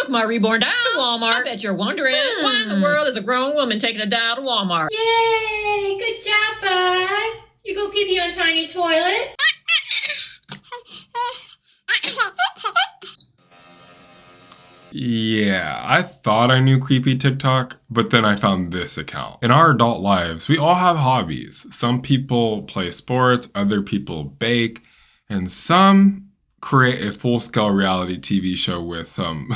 took my reborn doll to Walmart. I bet you're wondering, why in the world is a grown woman taking a doll to Walmart? Yay! Good job, bud. You go pee-pee on tiny toilet. Yeah, I thought I knew creepy TikTok, but then I found this account. In our adult lives, we all have hobbies. Some people play sports, other people bake, and some create a full-scale reality TV show with some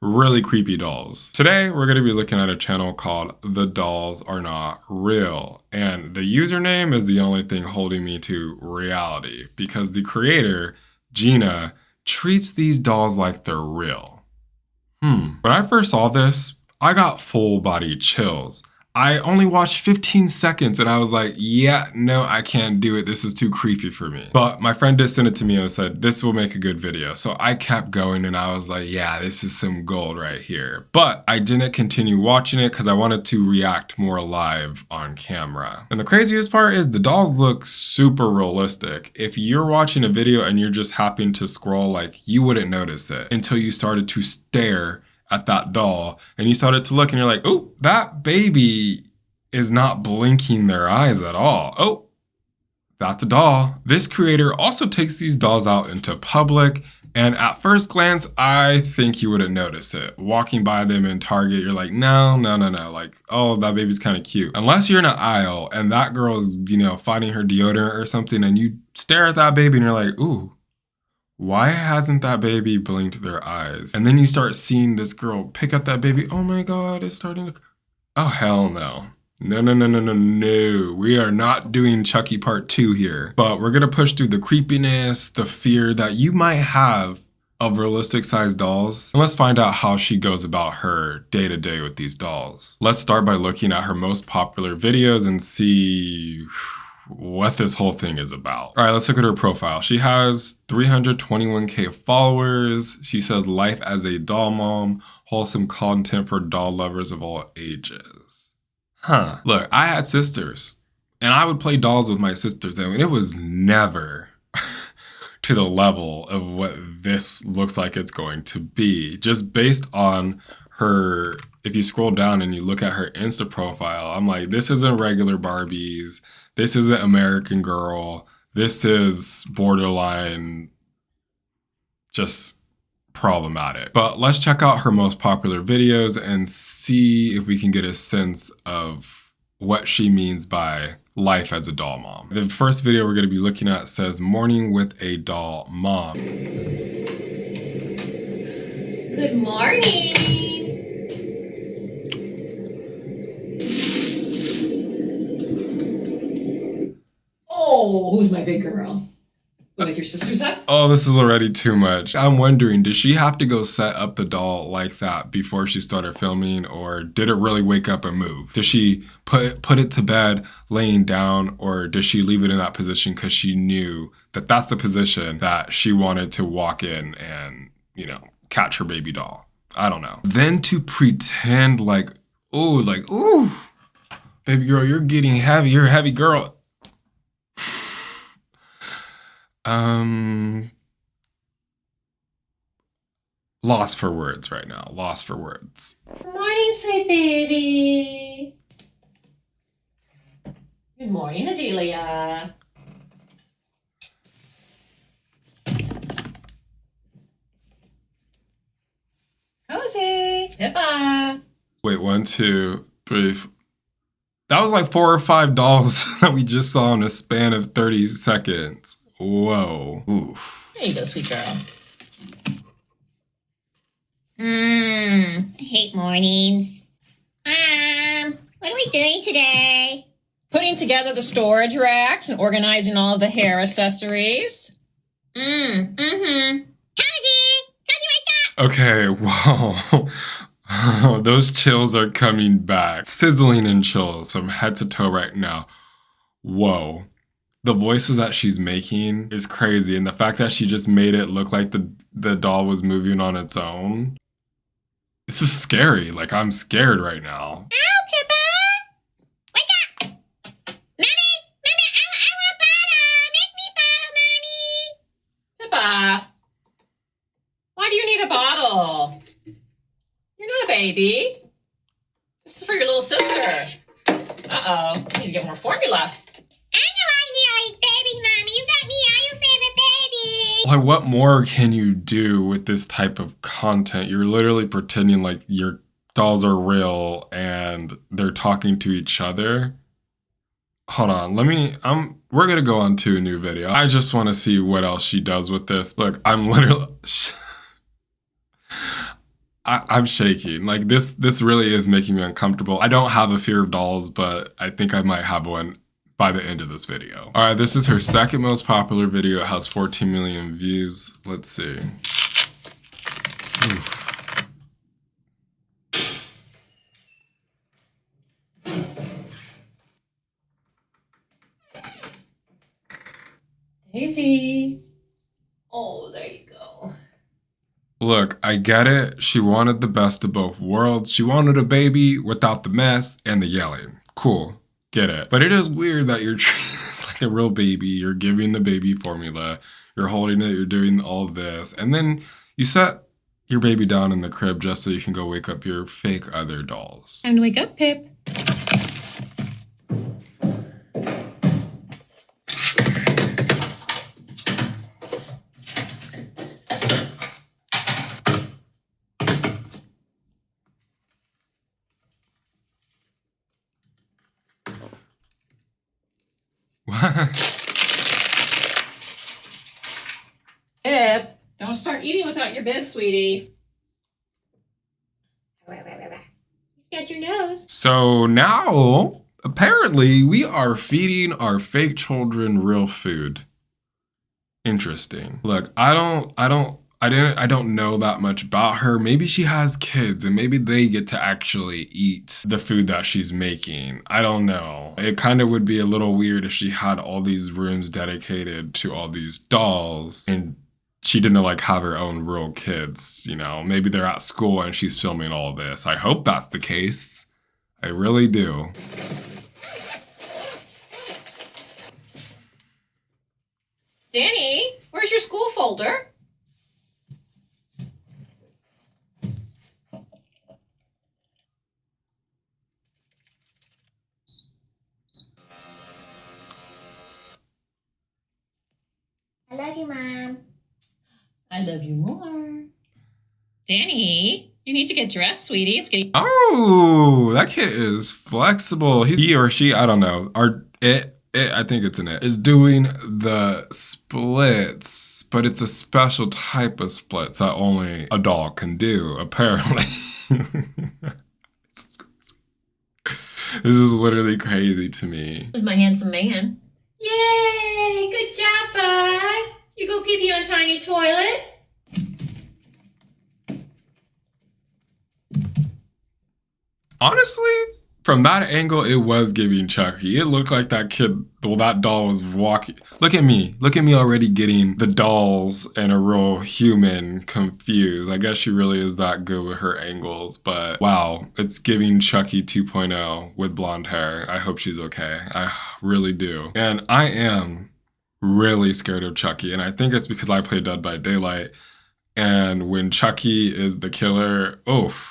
really creepy dolls. Today, we're going to be looking at a channel called The Dolls Are Not Real. And the username is the only thing holding me to reality because the creator, Gina, treats these dolls like they're real. When I first saw this, I got full body chills. I only watched 15 seconds and I was like, yeah, no, I can't do it. This is too creepy for me. But my friend did send it to me and said, this will make a good video. So I kept going and I was like, yeah, this is some gold right here. But I didn't continue watching it because I wanted to react more live on camera. And the craziest part is the dolls look super realistic. If you're watching a video and you're just happening to scroll, like you wouldn't notice it until you started to stare at that doll and you started to look and you're like, oh, that baby is not blinking their eyes at all. Oh, that's a doll. This creator also takes these dolls out into public, and at first glance, I think you wouldn't notice it. Walking by them in Target, you're like, no, like, oh, that baby's kind of cute. Unless you're in an aisle and that girl's, finding her deodorant or something and you stare at that baby and you're like, ooh, why hasn't that baby blinked their eyes? And then you start seeing this girl pick up that baby. Oh my God, it's starting to... Oh, hell no. No. We are not doing Chucky Part 2 here. But we're gonna push through the creepiness, the fear that you might have of realistic sized dolls. And let's find out how she goes about her day to day with these dolls. Let's start by looking at her most popular videos and see what this whole thing is about. All right, let's look at her profile. She has 321K followers. She says life as a doll mom, wholesome content for doll lovers of all ages. Look, I had sisters and I would play dolls with my sisters and it was never to the level of what this looks like it's going to be. Just based on her, if you scroll down and you look at her Insta profile, I'm like, this isn't regular Barbies. This isn't American Girl. This is borderline just problematic. But let's check out her most popular videos and see if we can get a sense of what she means by life as a doll mom. The first video we're going to be looking at says morning with a doll mom. Good morning. Oh, who's my big girl? Like your sister's up? Oh, this is already too much. I'm wondering, did she have to go set up the doll like that before she started filming, or did it really wake up and move? Did she put it to bed laying down, or did she leave it in that position because she knew that that's the position that she wanted to walk in and, catch her baby doll? I don't know. Then to pretend like, ooh, baby girl, you're getting heavy. You're a heavy girl. Lost for words right now. Lost for words. Good morning, sweet baby. Good morning, Adelia. Cozy. Pippa. Wait, 1, 2, 3. That was like 4 or 5 dolls that we just saw in a span of 30 seconds. Whoa. Oof. There you go, sweet girl. I hate mornings. What are we doing today? Putting together the storage racks and organizing all the hair accessories. Cozy, wake up! Okay, wow. Those chills are coming back. Sizzling in chills from head to toe right now. Whoa. The voices that she's making is crazy. And the fact that she just made it look like the doll was moving on its own. It's just scary. Like, I'm scared right now. Ow, Pippa! Wake up! Mommy, I want bottle! Make me bottle, Mommy! Pippa, why do you need a bottle? baby. This is for your little sister. Uh-oh. You need to get more formula. I know I need baby, Mommy. You got me all your favorite baby. Like, what more can you do with this type of content? You're literally pretending like your dolls are real and they're talking to each other. Hold on, we're gonna go on to a new video. I just want to see what else she does with this. Look, I'm literally, I'm shaking. Like, this really is making me uncomfortable. I don't have a fear of dolls, but I think I might have one by the end of this video. All right, this is her second most popular video. It has 14 million views. Let's see. Oof. Daisy. Oh, there you go. Look, I get it. She wanted the best of both worlds. She wanted a baby without the mess and the yelling. Cool. Get it. But it is weird that you're treating this like a real baby. You're giving the baby formula. You're holding it. You're doing all of this. And then you set your baby down in the crib just so you can go wake up your fake other dolls. Time to wake up, Pip. Pip, don't start eating without your bib, sweetie. He's got your nose. So now, apparently, we are feeding our fake children real food. Interesting. Look, I don't know that much about her. Maybe she has kids and maybe they get to actually eat the food that she's making. I don't know. It kind of would be a little weird if she had all these rooms dedicated to all these dolls and she didn't like have her own real kids, you know. Maybe they're at school and she's filming all this. I hope that's the case. I really do. Danny, where's your school folder? I love you, Mom. I love you more. Danny, you need to get dressed, sweetie. It's getting... Oh, that kid is flexible. He or she, I don't know. I think it's an it, is doing the splits, but it's a special type of splits that only a doll can do, apparently. This is literally crazy to me. Who's my handsome man? Yay! Good job, bud. You go pee-pee on tiny toilet. Honestly, from that angle, it was giving Chucky. It looked like that kid, well, that doll was walking. Look at me. Look at me already getting the dolls and a real human confused. I guess she really is that good with her angles. But wow, it's giving Chucky 2.0 with blonde hair. I hope she's okay. I really do. And I am really scared of Chucky. And I think it's because I play Dead by Daylight. And when Chucky is the killer, oof.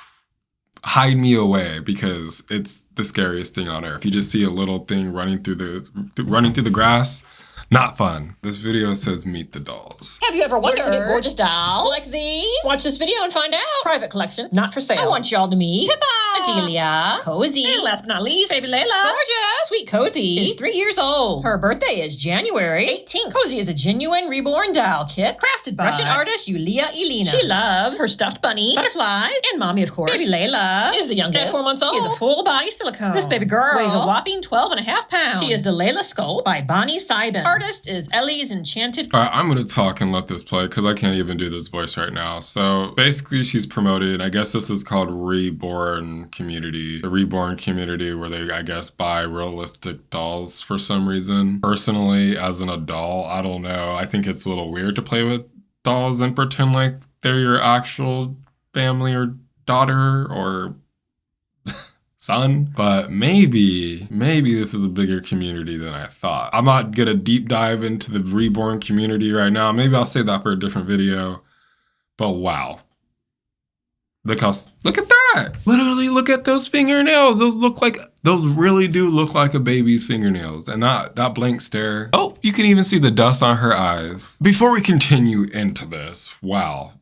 Hide me away because it's the scariest thing on earth. You just see a little thing running through the grass. Not fun. This video says meet the dolls. Have you ever wondered to get gorgeous dolls like these? Watch this video and find out. Private collection, not for sale. I want y'all to meet Pippa, Adelia, Cozy, and last but not least, baby Layla. Gorgeous. Sweet Cozy is 3 years old. Her birthday is January 18th. Cozy is a genuine reborn doll kit crafted by Russian artist Yulia Ilina. She loves her stuffed bunny, butterflies, and mommy, of course. Baby Layla is the youngest. At 4 months old. She is a full body silicone. This baby girl weighs a whopping 12.5 pounds. She is the Layla Sculpt by Bonnie Seiden. Artist is Ellie's Enchanted. All right, I'm going to talk and let this play because I can't even do this voice right now. So basically she's promoted, I guess this is called Reborn Community. The Reborn Community where they, I guess, buy realistic dolls for some reason. Personally, as an adult, I don't know. I think it's a little weird to play with dolls and pretend like they're your actual family or daughter or son, but maybe this is a bigger community than I thought. I'm not gonna deep dive into the Reborn community right now. Maybe I'll save that for a different video, but wow. Look at that. Literally look at those fingernails. Those really do look like a baby's fingernails. And that blank stare. Oh, you can even see the dust on her eyes. Before we continue into this, wow.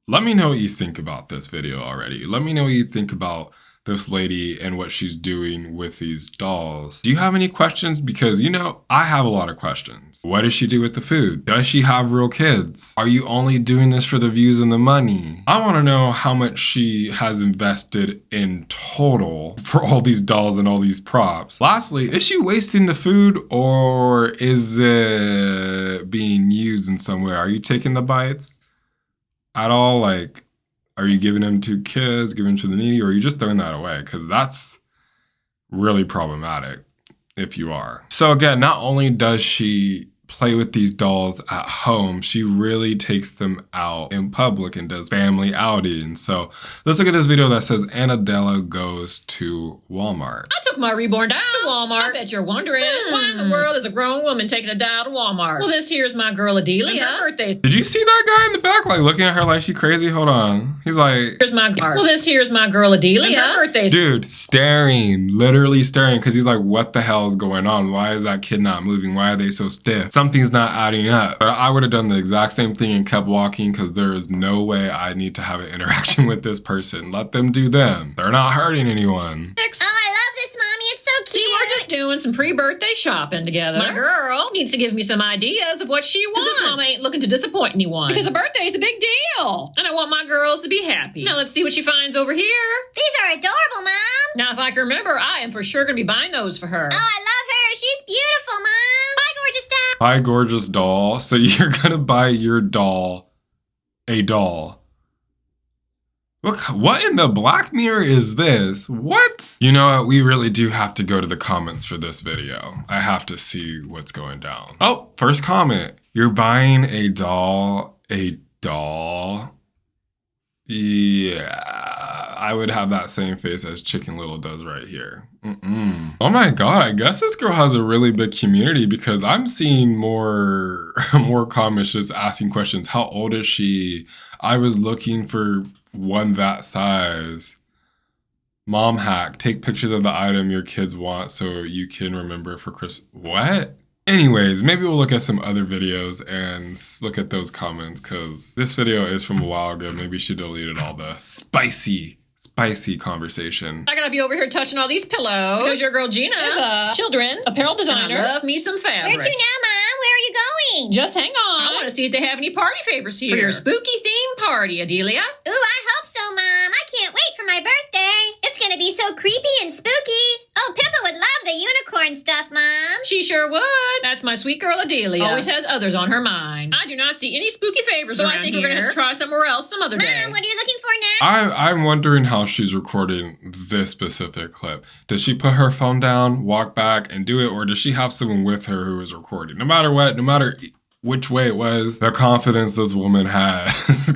Let me know what you think about this video already. Let me know what you think about this lady and what she's doing with these dolls. Do you have any questions? Because, you know, I have a lot of questions. What does she do with the food? Does she have real kids? Are you only doing this for the views and the money? I want to know how much she has invested in total for all these dolls and all these props. Lastly, is she wasting the food or is it being used in some way? Are you taking the bites at all? Like, are you giving them to kids, giving them to the needy, or are you just throwing that away? Because that's really problematic if you are. So again, not only does she play with these dolls at home, she really takes them out in public and does family outings. So let's look at this video that says Annadella goes to Walmart. I took my reborn doll to Walmart. I bet you're wondering, why in the world is a grown woman taking a doll to Walmart? Well, this here's my girl Adelia. Her birthday's. Did you see that guy in the back, like looking at her like she crazy? Hold on. He's like, here's my girl. Well, this here's my girl Adelia. Her birthday's. Dude, staring, literally staring, because he's like, what the hell is going on? Why is that kid not moving? Why are they so stiff? Something's not adding up. But I would have done the exact same thing and kept walking, because there is no way I need to have an interaction with this person. Let them do them. They're not hurting anyone. Oh, I love this, Mommy. It's so cute. See, we're just doing some pre-birthday shopping together. My girl needs to give me some ideas of what she wants. This mama ain't looking to disappoint anyone. Because a birthday is a big deal. And I want my girls to be happy. Now let's see what she finds over here. These are adorable, Mom. Now, if I can remember, I am for sure going to be buying those for her. Oh, I love her. She's beautiful, Mom. Bye, gorgeous doll. Bye, gorgeous doll. So you're gonna buy your doll a doll. Look, what in the Black Mirror is this? What? You know what? We really do have to go to the comments for this video. I have to see what's going down. Oh, first comment. You're buying a doll. A doll? Yeah, I would have that same face as Chicken Little does right here. Oh my God, I guess this girl has a really big community, because I'm seeing more comments just asking questions. How old is she? I was looking for one that size. Mom hack, take pictures of the item your kids want so you can remember for Christmas. What? Anyways, maybe we'll look at some other videos and look at those comments, because this video is from a while ago. Maybe she deleted all the spicy conversation. I gotta be over here touching all these pillows because your girl Gina is a children's apparel designer. I love me some fabric. Where to now, Mom? Where are you going? Just hang on. I want to see if they have any party favors here for your spooky theme party, Adelia. Ooh, I hope so, Mom. I can't wait for my birthday. It's gonna be so creepy and spooky. Oh, Pippa would love the unicorn stuff, Mom. She sure would. That's my sweet girl Adelia. Always has others on her mind. I do not see any spooky favors around here. So I think we're gonna have to try somewhere else some other day. Mom, what are you looking for now? I'm wondering how she's recording this specific clip. Does she put her phone down, walk back, and do it, or does she have someone with her who is recording? No matter what, no matter which way it was, the confidence this woman has.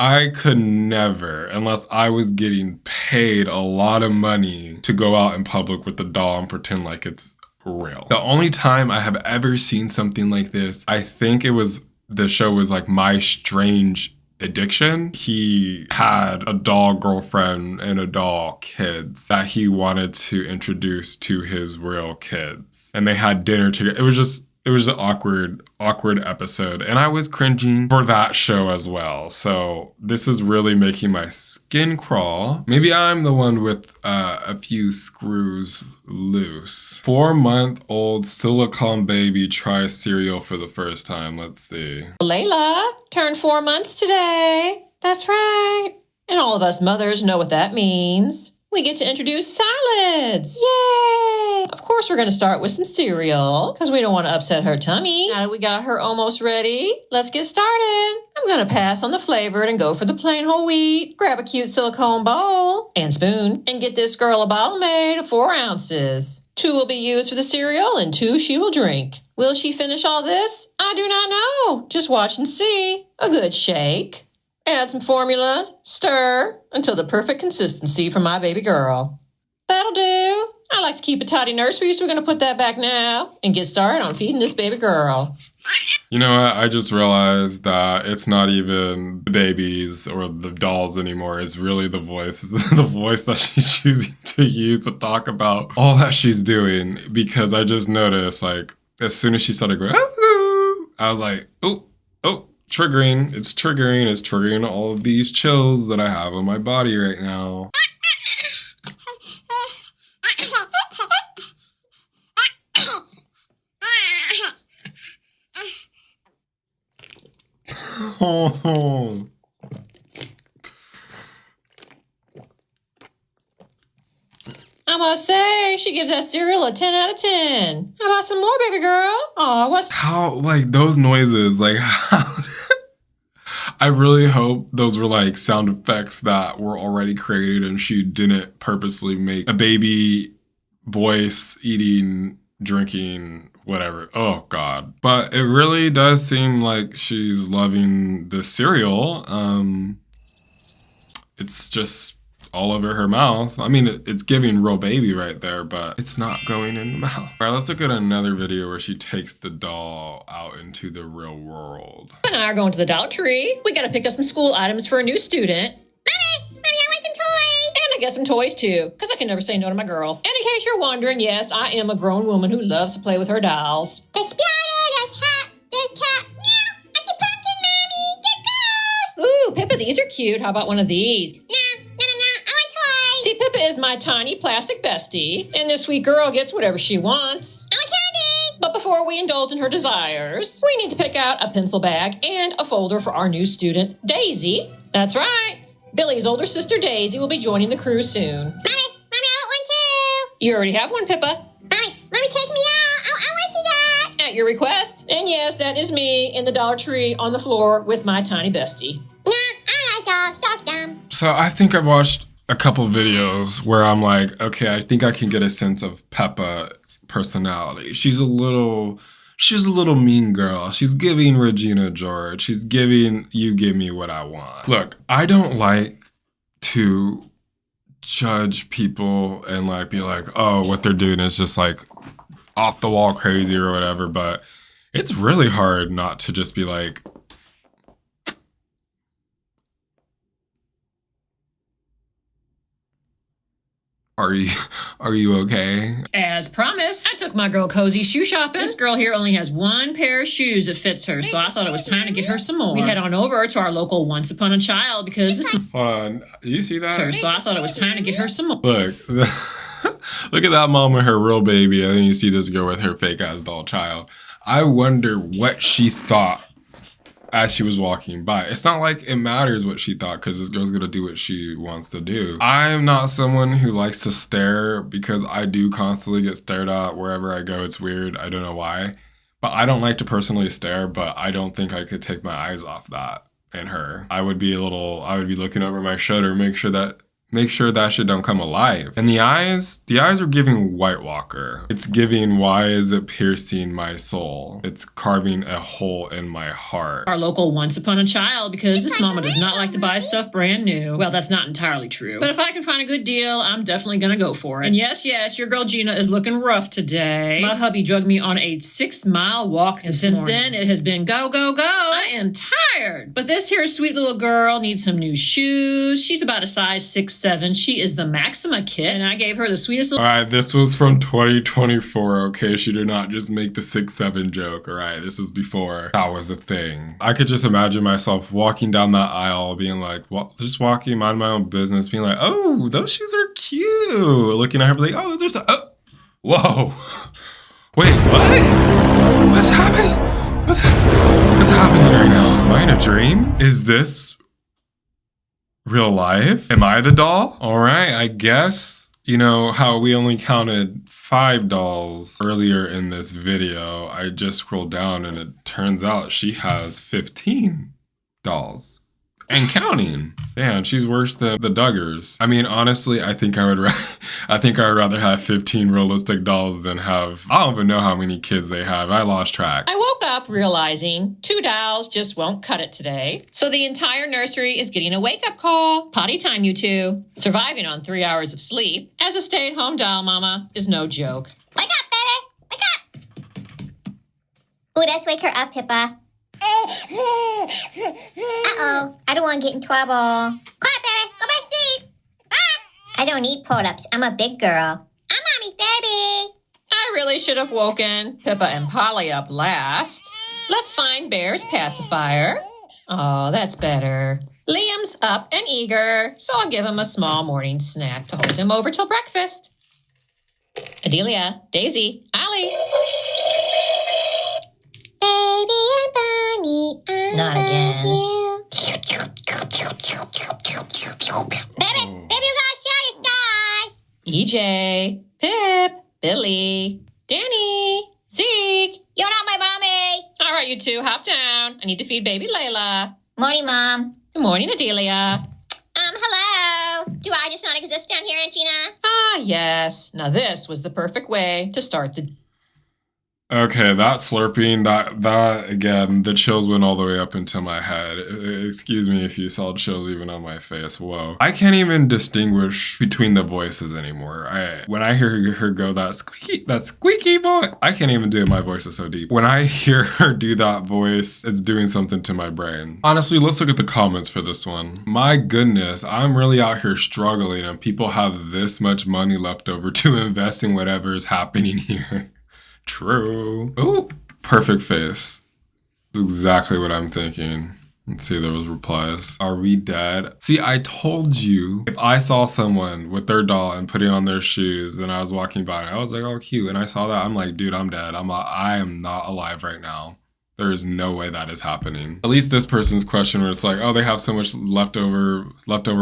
I could never, unless I was getting paid a lot of money to go out in public with the doll and pretend like it's real. The only time I have ever seen something like this, I think the show was like My Strange Addiction. He had a doll girlfriend and a doll kids that he wanted to introduce to his real kids. And they had dinner together. It was an awkward episode. And I was cringing for that show as well. So this is really making my skin crawl. Maybe I'm the one with a few screws loose. 4-month-old silicone baby tries cereal for the first time. Let's see. Layla turned 4 months today. That's right. And all of us mothers know what that means. We get to introduce salads. Yay! Of course, we're going to start with some cereal because we don't want to upset her tummy. Now that we got her almost ready, let's get started. I'm going to pass on the flavored and go for the plain whole wheat. Grab a cute silicone bowl and spoon and get this girl a bottle made of 4 ounces. 2 will be used for the cereal and 2 she will drink. Will she finish all this? I do not know. Just watch and see. A good shake. Add some formula, stir until the perfect consistency for my baby girl. That'll do. I like to keep a tidy nursery, so we're going to put that back now and get started on feeding this baby girl. You know what? I just realized that it's not even the babies or the dolls anymore. It's really the voice. It's the voice that she's choosing to use to talk about all that she's doing. Because I just noticed, like, as soon as she started going, I was like, oh, triggering. It's triggering all of these chills that I have on my body right now. Oh. I must say, she gives that cereal a 10 out of 10. How about some more, baby girl? Aw, what's... How, like, those noises, like, how... I really hope those were, like, sound effects that were already created and she didn't purposely make a baby voice eating, drinking, whatever. Oh, God. But it really does seem like she's loving the cereal. It's just all over her mouth. I mean, it's giving real baby right there, but it's not going in the mouth. All right, let's look at another video where she takes the doll out into the real world. And I are going to the Dollar Tree. We gotta pick up some school items for a new student. Mommy, I want some toys. And I get some toys too, because I can never say no to my girl. And in case you're wondering, yes, I am a grown woman who loves to play with her dolls. There's Splatter, there's Hat, there's Cat. Meow, I see pumpkin, Mommy. There goes. Ooh, Pippa, these are cute. How about one of these? No, I want toys. See, Pippa is my tiny plastic bestie, and this sweet girl gets whatever she wants. I want candy. But before we indulge in her desires, we need to pick out a pencil bag and a folder for our new student, Daisy. That's right. Billy's older sister, Daisy, will be joining the crew soon. Mommy, I want one too. You already have one, Pippa. Mommy, take me out. I want to see that. At your request. And yes, that is me in the Dollar Tree on the floor with my tiny bestie. Nah, I like dogs. Dogs dumb. So I think I watched a couple videos where I'm like, okay, I think I can get a sense of Peppa's personality. She's a little mean girl. She's giving Regina George. She's giving you give me what I want. Look, I don't like to judge people and like be like, oh, what they're doing is just like off the wall crazy or whatever, but it's really hard not to just be like, Are you okay? As promised, I took my girl Cozy shoe shopping. This girl here only has one pair of shoes that fits her, so I thought it was time to get her some more. We head on over to our local Once Upon a Child because this is you see that? her, so I thought it was time to get her some more. Look, look at that mom with her real baby, and then you see this girl with her fake ass doll child. I wonder what she thought as she was walking by. It's not like it matters what she thought because this girl's gonna do what she wants to do. I'm not someone who likes to stare because I do constantly get stared at wherever I go. It's weird. I don't know why. But I don't like to personally stare, but I don't think I could take my eyes off that and her. I would be looking over my shoulder, make sure that shit don't come alive. And the eyes are giving White Walker. It's giving, why is it piercing my soul? It's carving a hole in my heart. Our local Once Upon a Child because this mama does not like to buy stuff brand new. Well, that's not entirely true. But if I can find a good deal, I'm definitely gonna go for it. And yes, your girl Gina is looking rough today. My hubby drugged me on a 6-mile walk and since then it has been go, go, go. I am tired. But this here sweet little girl needs some new shoes. She's about a size 6'7". She is the Maxima kit, and I gave her the sweetest little... All right, this was from 2024, okay? She did not just make the 6'7" joke, all right? This is before that was a thing. I could just imagine myself walking down that aisle being like, just walking, mind my own business, being like, oh, those shoes are cute. Looking at her like, oh, there's a... Oh. Whoa. Wait, what? What's happening? What's happening right now? Am I in a dream? Is this real life? Am I the doll? All right, I guess, you know how we only counted 5 dolls earlier in this video. I just scrolled down and it turns out she has 15 dolls and counting. Man, she's worse than the Duggars. I mean, honestly, I think I would rather have 15 realistic dolls than have, I don't even know how many kids they have. I lost track. I woke up realizing 2 dolls just won't cut it today. So the entire nursery is getting a wake-up call. Potty time, you two. Surviving on 3 hours of sleep as a stay-at-home doll mama is no joke. Wake up, baby! Wake up! Ooh, let's wake her up, Pippa. Uh-oh, I don't want to get in trouble. Quiet, baby! Go back to sleep! Ah! I don't need pull-ups. I'm a big girl. I'm Mommy's baby! I really should have woken Pippa and Polly up last. Let's find Bear's pacifier. Oh, that's better. Liam's up and eager, so I'll give him a small morning snack to hold him over till breakfast. Adelia, Daisy, Allie. Baby and Bunny, I Not again. Baby, you gotta share your stars! EJ, Pip, Billy, Danny, Zeke. You're not my mommy! All right, you two, hop down. I need to feed baby Layla. Morning, Mom. Good morning, Adelia. Hello. Do I just not exist down here, Aunt Gina? Ah, yes. Now this was the perfect way to start the... Okay, that slurping, that again, the chills went all the way up into my head. Excuse me if you saw chills even on my face. Whoa. I can't even distinguish between the voices anymore. When I hear her go that squeaky boy, I can't even do it. My voice is so deep. When I hear her do that voice, it's doing something to my brain. Honestly, let's look at the comments for this one. My goodness, I'm really out here struggling and people have this much money left over to invest in whatever is happening here. True. Ooh, perfect face. That's exactly what I'm thinking. Let's see, there was replies. Are we dead? See, I told you, if I saw someone with their doll and putting on their shoes and I was walking by, I was like, oh, cute. And I saw that, I'm like, dude, I'm dead. I am not alive right now. There is no way that is happening. At least this person's question where it's like, oh, they have so much leftover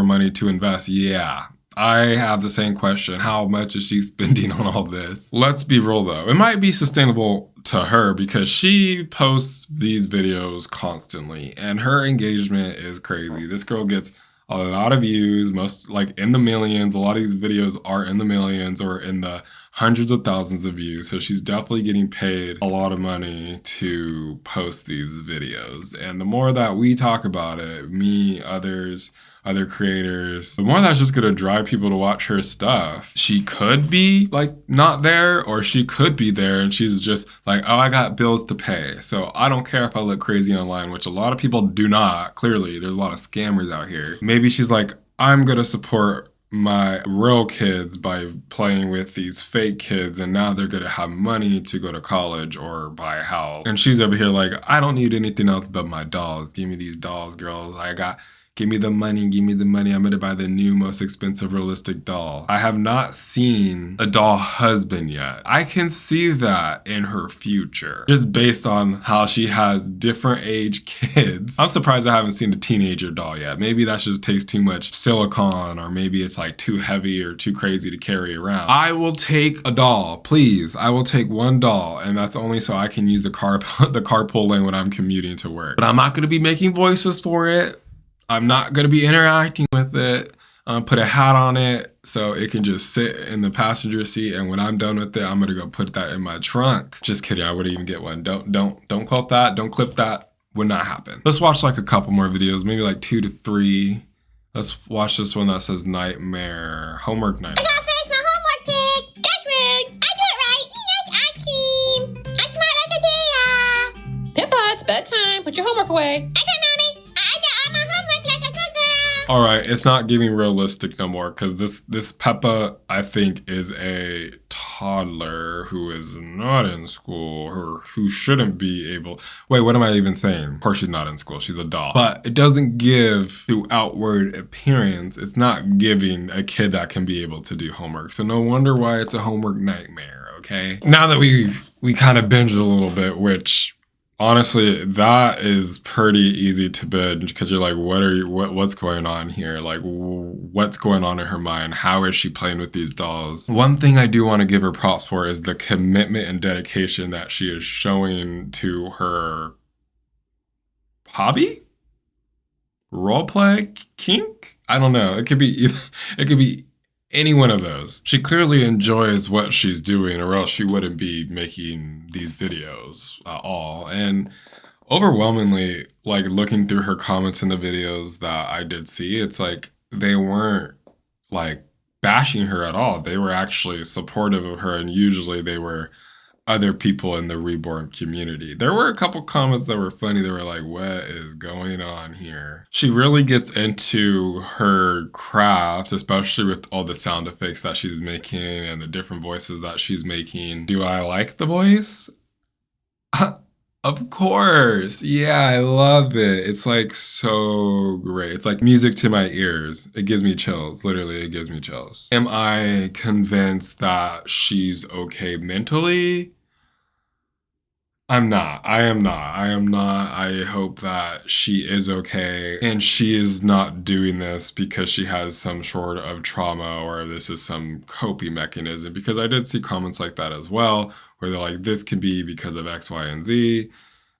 money to invest. Yeah. I have the same question. How much is she spending on all this? Let's be real though. It might be sustainable to her because she posts these videos constantly and her engagement is crazy. This girl gets a lot of views, most like in the millions. A lot of these videos are in the millions or in the hundreds of thousands of views. So she's definitely getting paid a lot of money to post these videos. And the more that we talk about it, me, others, other creators, the more that's just gonna drive people to watch her stuff. She could be like not there, or she could be there and she's just like, oh, I got bills to pay. So I don't care if I look crazy online, which a lot of people do not. Clearly, there's a lot of scammers out here. Maybe she's like, I'm gonna support my real kids by playing with these fake kids and now they're gonna have money to go to college or buy a house. And she's over here like, I don't need anything else but my dolls. Give me these dolls, girls. Give me the money, give me the money. I'm gonna buy the new most expensive realistic doll. I have not seen a doll husband yet. I can see that in her future, just based on how she has different age kids. I'm surprised I haven't seen a teenager doll yet. Maybe that just takes too much silicone, or maybe it's like too heavy or too crazy to carry around. I will take a doll, please. I will take one doll, and that's only so I can use the carpool lane when I'm commuting to work. But I'm not gonna be making voices for it. I'm not going to be interacting with it. Put a hat on it so it can just sit in the passenger seat. And when I'm done with it, I'm going to go put that in my trunk. Just kidding. I wouldn't even get one. Don't quote that. Don't clip that. Would not happen. Let's watch like a couple more videos, maybe like 2 to 3. Let's watch this one that says nightmare. Homework nightmare. I gotta finish my homework, Pig. That's rude. I do it right. Yes, ice cream. I'm smart like a deer. Pippa, it's bedtime. Put your homework away. All right, it's not giving realistic no more because this Peppa, I think, is a toddler who is not in school or who shouldn't be able. Wait, what am I even saying? Of course she's not in school. She's a doll. But it doesn't give through outward appearance. It's not giving a kid that can be able to do homework. So no wonder why it's a homework nightmare, okay? Now that we kind of binged a little bit, which... honestly, that is pretty easy to binge because you're like, what's going on here? Like, what's going on in her mind? How is she playing with these dolls? One thing I do want to give her props for is the commitment and dedication that she is showing to her hobby? roleplay kink? I don't know. It could be either, it could be any one of those. She clearly enjoys what she's doing, or else she wouldn't be making these videos at all. And overwhelmingly, like looking through her comments in the videos that I did see, it's like they weren't like bashing her at all. They were actually supportive of her, and usually they were other people in the reborn community. There were a couple comments that were funny. They were like, what is going on here? She really gets into her craft, especially with all the sound effects that she's making and the different voices that she's making. Do I like the voice? Of course. Yeah, I love it. It's like so great. It's like music to my ears. It gives me chills. Literally, it gives me chills. Am I convinced that she's okay mentally? I'm not. I am not. I am not. I hope that she is okay and she is not doing this because she has some sort of trauma or this is some coping mechanism, because I did see comments like that as well where they're like, this could be because of X, Y, and Z.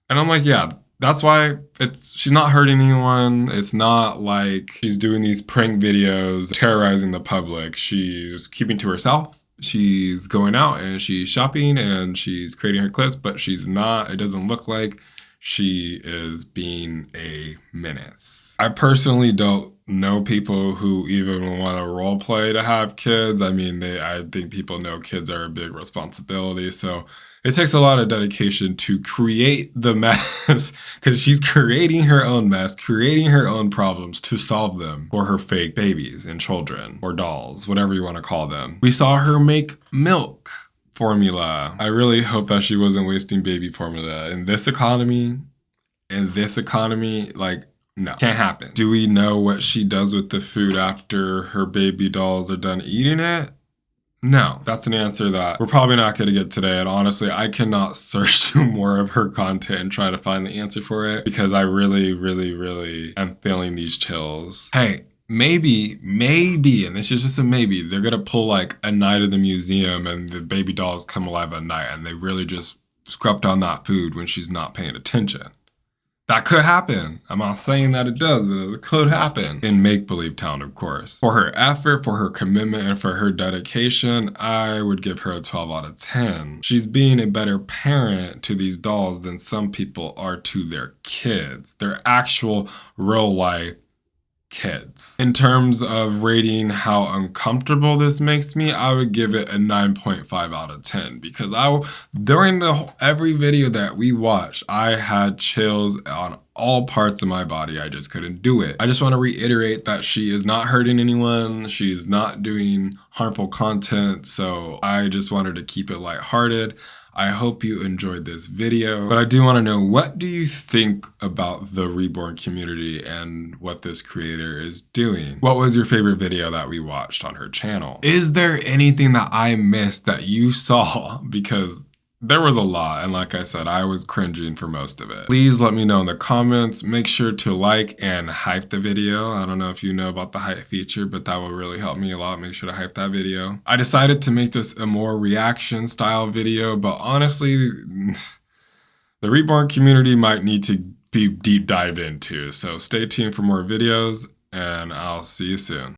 And I'm like, yeah, that's why she's not hurting anyone. It's not like she's doing these prank videos, terrorizing the public. She's keeping to herself. She's going out and she's shopping and she's creating her clips, but she's not, it doesn't look like she is being a menace. I personally don't know people who even want to role play to have kids. I mean, I think people know kids are a big responsibility. So it takes a lot of dedication to create the mess, because she's creating her own mess, creating her own problems to solve them for her fake babies and children or dolls, whatever you want to call them. We saw her make milk formula. I really hope that she wasn't wasting baby formula. In this economy, like, no, can't happen. Do we know what she does with the food after her baby dolls are done eating it? No, that's an answer that we're probably not going to get today. And honestly, I cannot search through more of her content and try to find the answer for it, because I really, really, really am feeling these chills. Hey, maybe, and this is just a maybe, they're going to pull like a night in the museum and the baby dolls come alive at night and they really just scrubbed on that food when she's not paying attention. That could happen. I'm not saying that it does, but it could happen. In make-believe town, of course. For her effort, for her commitment, and for her dedication, I would give her a 12 out of 10. She's being a better parent to these dolls than some people are to their kids. Their actual real-life kids. In terms of rating how uncomfortable this makes me, I would give it a 9.5 out of 10, because during every video that we watched, I had chills on all parts of my body. I just couldn't do it. I just want to reiterate that she is not hurting anyone. She's not doing harmful content. So I just wanted to keep it lighthearted. I hope you enjoyed this video, but I do want to know, what do you think about the reborn community and what this creator is doing? What was your favorite video that we watched on her channel? Is there anything that I missed that you saw? Because there was a lot, and like I said, I was cringing for most of it. Please let me know in the comments. Make sure to like and hype the video. I don't know if you know about the hype feature, but that will really help me a lot. Make sure to hype that video. I decided to make this a more reaction style video, but honestly, the reborn community might need to be deep dived into. So stay tuned for more videos, and I'll see you soon.